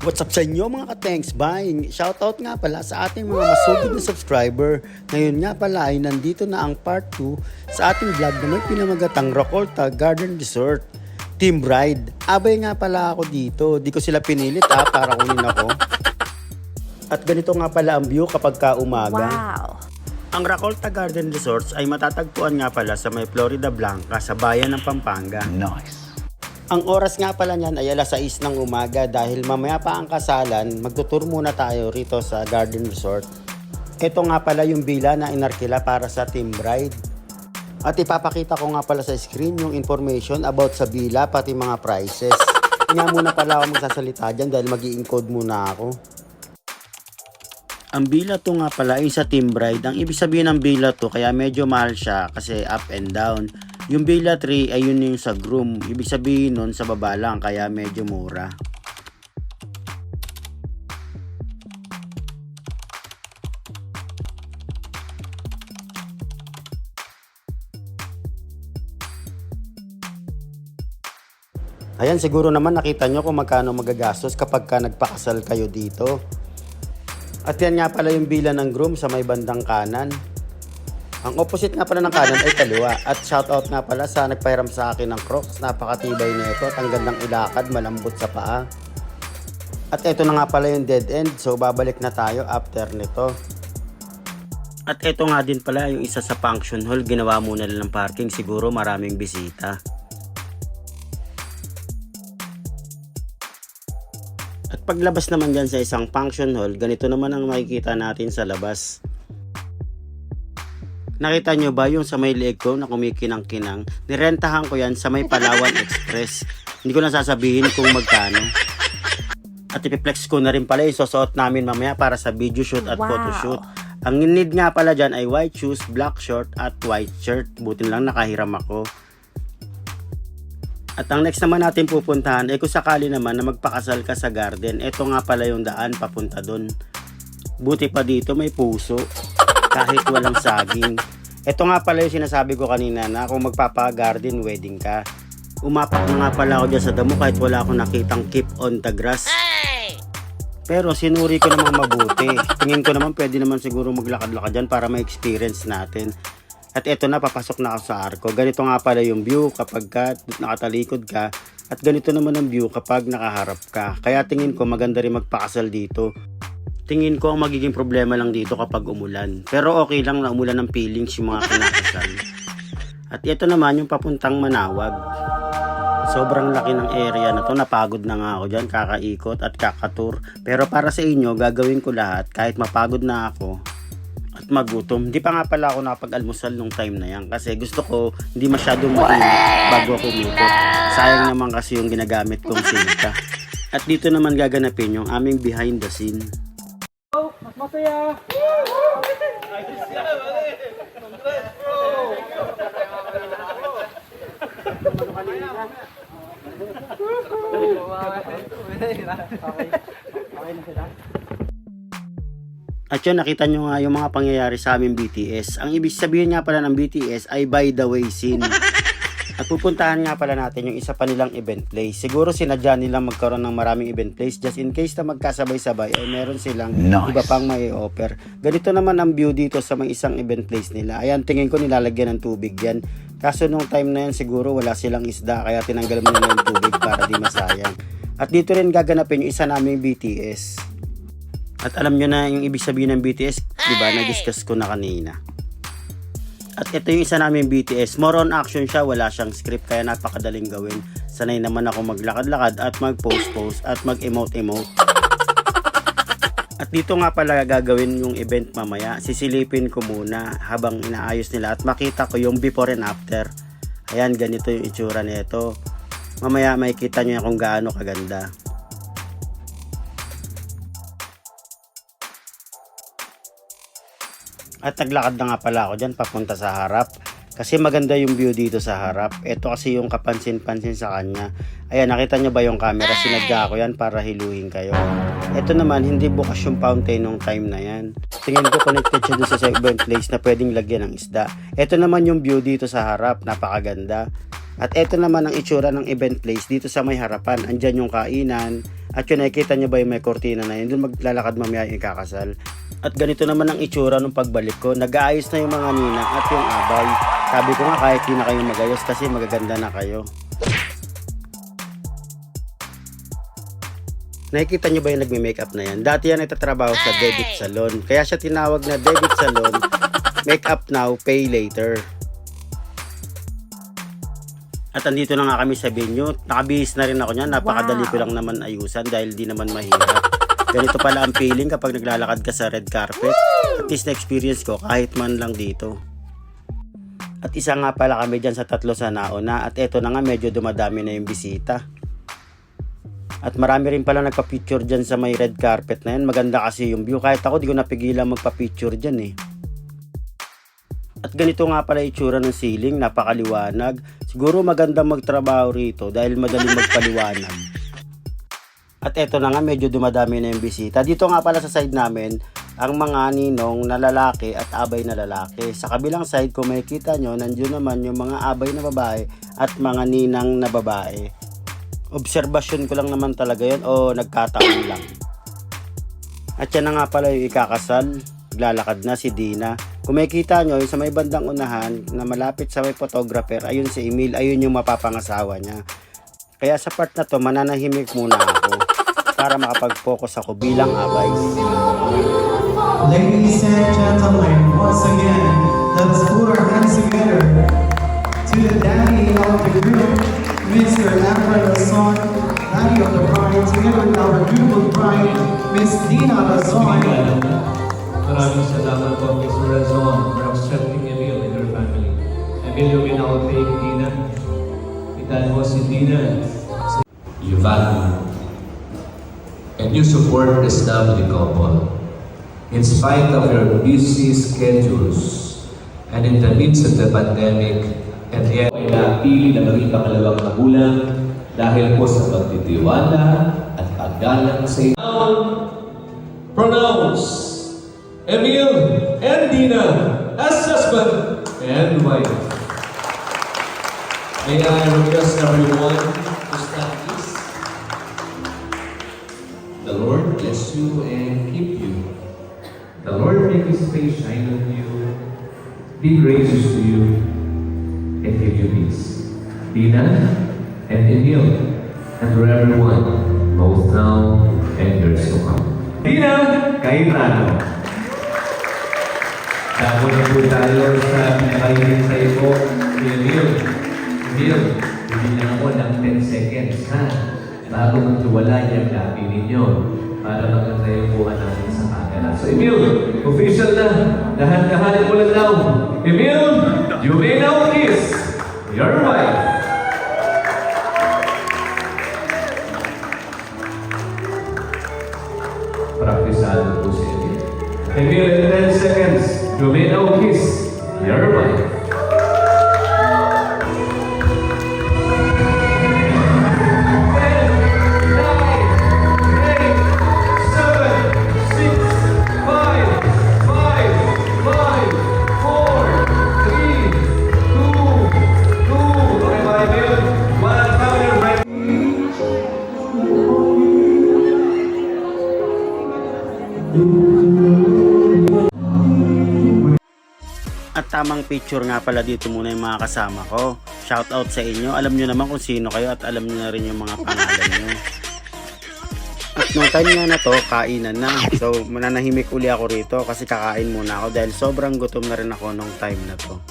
What's up sa inyo mga ka-thanks buying? Shoutout nga pala sa ating mga masugid na subscriber. Ngayon nga pala ay nandito na ang part 2 sa ating vlog na may pinamagatang Racolta Garden Resort Team Bride. Abay nga pala ako dito, di ko sila pinilit para kunin ako. At ganito nga pala ang view kapag ka umaga. Wow! Ang Racolta Garden Resorts ay matatagpuan nga pala sa may Florida Blanca sa bayan ng Pampanga. Nice. Ang oras nga pala niyan ay alas 6 ng umaga dahil mamaya pa ang kasalan, magtutur muna tayo rito sa Garden Resort. Ito nga pala yung villa na inarkila para sa Team Bride. At ipapakita ko nga pala sa screen yung information about sa villa pati mga prices. Nga muna pala ako magsasalita dyan dahil mag-i-encode muna ako. Ang villa to nga pala ay sa Team Bride. Ang ibig sabihin ng villa to kaya medyo mahal siya kasi up and down. Yung Villa 3 ay yun yung sa groom. Ibig sabihin nun sa baba lang kaya medyo mura. Ayan, siguro naman nakita nyo kung magkano magagastos kapag ka nagpakasal kayo dito. At yan nga pala yung villa ng groom sa may bandang kanan. Ang opposite nga pala ng kanan ay kaliwa. At shoutout nga pala sa nagpahiram sa akin ng Crocs. Napakatibay nito at ang gandang ilakad, malambot sa paa. At ito na nga pala yung dead end. So babalik na tayo after nito. At ito nga din pala yung isa sa function hall. Ginawa muna lang ng parking. Siguro maraming bisita. At paglabas naman dyan sa isang function hall, ganito naman ang makikita natin sa labas. Nakita nyo ba yung sa may leeg ko na kumikinang-kinang? Nirentahan ko yan sa may Palawan Express. Hindi ko na sasabihin kung magkano. At ipiplex ko na rin pala yung susuot namin mamaya para sa video shoot at photoshoot. Ang need nga pala dyan ay white shoes, black short at white shirt. Buti lang nakahiram ako. At ang next naman natin pupuntahan ay kung sakali naman na magpakasal ka sa garden. Ito nga pala yung daan papunta dun. Buti pa dito may puso. Kahit walang saging. Ito nga pala yung sinasabi ko kanina na kung magpapa-garden wedding ka. Umapak na nga pala ako dyan sa damo kahit wala akong nakitang keep on the grass. Pero sinuri ko namang mabuti. Tingin ko naman pwede naman siguro maglakad-lakad dyan para ma-experience natin. At eto na, papasok na ako sa arko. Ganito nga pala yung view kapag ka nakatalikod ka. At ganito naman ang view kapag nakaharap ka. Kaya tingin ko maganda rin magpakasal dito. Tingin ko ang magiging problema lang dito kapag umulan. Pero okay lang na umulan ng feelings yung mga kinakasal. At ito naman yung papuntang Manawag. Sobrang laki ng area na to. Napagod na nga ako dyan, kakaikot at kakatour. Pero para sa inyo, gagawin ko lahat kahit mapagod na ako at magutom. Hindi pa nga pala ako nakapag-almusal nung time na yan. Kasi gusto ko hindi masyadong mainit bago ako umikot. Sayang naman kasi yung ginagamit kong silka. At dito naman gaganapin yung aming behind the scene. Mas masaya! At yun, nakita nyo nga yung mga pangyayari sa aming BTS. Ang ibig sabihin nga pala ng BTS ay by the way scene. At pupuntahan nga pala natin yung isa pa nilang event place. Siguro sinadya nilang magkaroon ng maraming event place just in case na magkasabay-sabay ay meron silang iba pang may offer. Ganito naman ang view dito sa may isang event place nila. Ayan, tingin ko nilalagyan ng tubig yan. Kaso nung time na yan siguro wala silang isda kaya tinanggal mo na yung tubig para di masayang. At dito rin gaganapin yung isa naming BTS. At alam nyo na yung ibig sabihin ng BTS, diba? Na-discuss ko na kanina. At ito yung isa namin BTS. More on action siya, wala siyang script kaya napakadaling gawin. Sanay naman ako maglakad-lakad at mag-post-post at mag-emote-emote. At dito nga pala gagawin yung event mamaya. Sisilipin ko muna habang inaayos nila at makita ko yung before and after. Ayan, ganito yung itsura nito. Mamaya makikita nyo kung gaano kaganda. At naglakad na nga pala ako dyan papunta sa harap. Kasi maganda yung view dito sa harap. Ito kasi yung kapansin-pansin sa kanya. Ayan, nakita nyo ba yung camera? Sinadya ko yan para hiluhin kayo. Ito naman, hindi bukas yung fountain nung time na yan. Tingin ko connected siya doon sa event place na pwedeng lagyan ng isda. Ito naman yung view dito sa harap. Napakaganda. At ito naman ang itsura ng event place dito sa may harapan. Andyan yung kainan. At yun, nakikita nyo ba yung may kortina na yun? Doon maglalakad mamaya yung ikakasal. At ganito naman ang itsura nung pagbalik ko. Nag-aayos na yung mga ninang at yung abay. Sabi ko nga kahit di na kayo magayos kasi magaganda na kayo. Nakikita nyo ba yung nagme-makeup na yan? Dati yan nagtatrabaho sa debit salon. Kaya siya tinawag na debit salon, makeup now, pay later. At andito na nga kami sa venue. Nakabihis na rin ako niyan. Napakadali ko lang naman ayusan dahil di naman mahirap. Ganito pala ang feeling kapag naglalakad ka sa red carpet. At least na-experience ko kahit man lang dito. At isa nga pala kami dyan sa 3 sa nauna. At eto na nga medyo dumadami na yung bisita. At marami rin pala nagpa-picture dyan sa may red carpet na yan. Maganda kasi yung view. Kahit ako di ko napigilan magpa-picture dyan eh. At ganito nga pala itsura ng ceiling, napakaliwanag. Siguro magandang magtrabaho rito dahil madaling magpaliwanag. At eto na nga, medyo dumadami na yung bisita. Dito nga pala sa side namin, ang mga ninong na lalaki at abay na lalaki. Sa kabilang side, kung makikita nyo, nandiyon naman yung mga abay na babae at mga ninang na babae. Obserbasyon ko lang naman talaga yun o nagkataon lang. At yan na nga pala yung ikakasal. Naglalakad na si Dina. Kung makikita nyo, yung sa may bandang unahan na malapit sa may photographer, ayun si Emil, ayun yung mapapangasawa niya. Kaya sa part na to, mananahimik muna ako para makapag-focus ako bilang abay. Ladies and gentlemen, once again, let's put our hands together to the daddy of the group, Mr. Efrain Luzon, daddy of the bride, together with our beautiful bride, Miss Dina Luzon. Maraming salamat po, Mr. Razon, for accepting Emil and her family. Emil, you may now take Dina. Itan mo si Dina. You value and you support this lovely couple. In spite of your busy schedules and in the midst of the pandemic, and yet ay napili na maging pangalawang magulang dahil po sa pagtitiwala at paggalang sa inyo. Pronounce Emil and Dina as husband and wife. May I request everyone to stand, please. The Lord bless you and keep you. The Lord make His face shine on you, be gracious to you, and give you peace. Dina and Emil, and for everyone, both now and years to come. Dina, Cayetano. Dako na po tayo sa pinakahihintay po ni Emil. Emil, hindi na ako ng 10 seconds, ha? Bago magtiwala yung labi ninyo para maganda yung buha natin sa camera. So Emil, official na. Dahan-dahanin mo lang daw. Emil, you may now kiss your wife. Praktisado po si Emil. Emil, in 10 seconds, you may now kiss your wife. 10, 9, 8, 7, 6, 5, 4, 3, 2, 2. At tamang picture nga pala dito muna yung mga kasama ko. Shout out sa inyo. Alam nyo naman kung sino kayo at alam nyo na rin yung mga pangalan nyo. At nung time nga na to, kainan na. So mananahimik uli ako rito kasi kakain muna ako dahil sobrang gutom na rin ako nung time na to.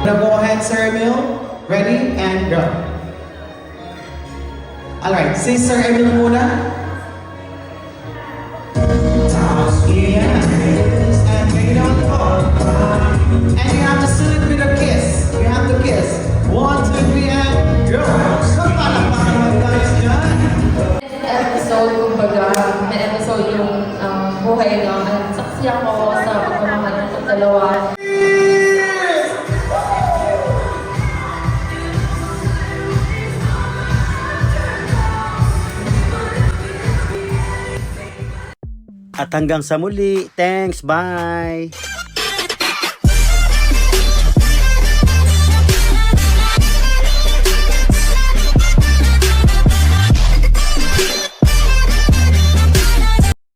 Now go ahead, Sir Emil. Ready and go. All right, say Sir Emil muna. And you have to seal it with a kiss. You have to kiss. 1, 2, 3, and go. Guys, done. Episode, kumbaga, may episode yung buhay na saksi ako sa pagmamahal ng dalawa. At hanggang sa muli. Thanks. Bye.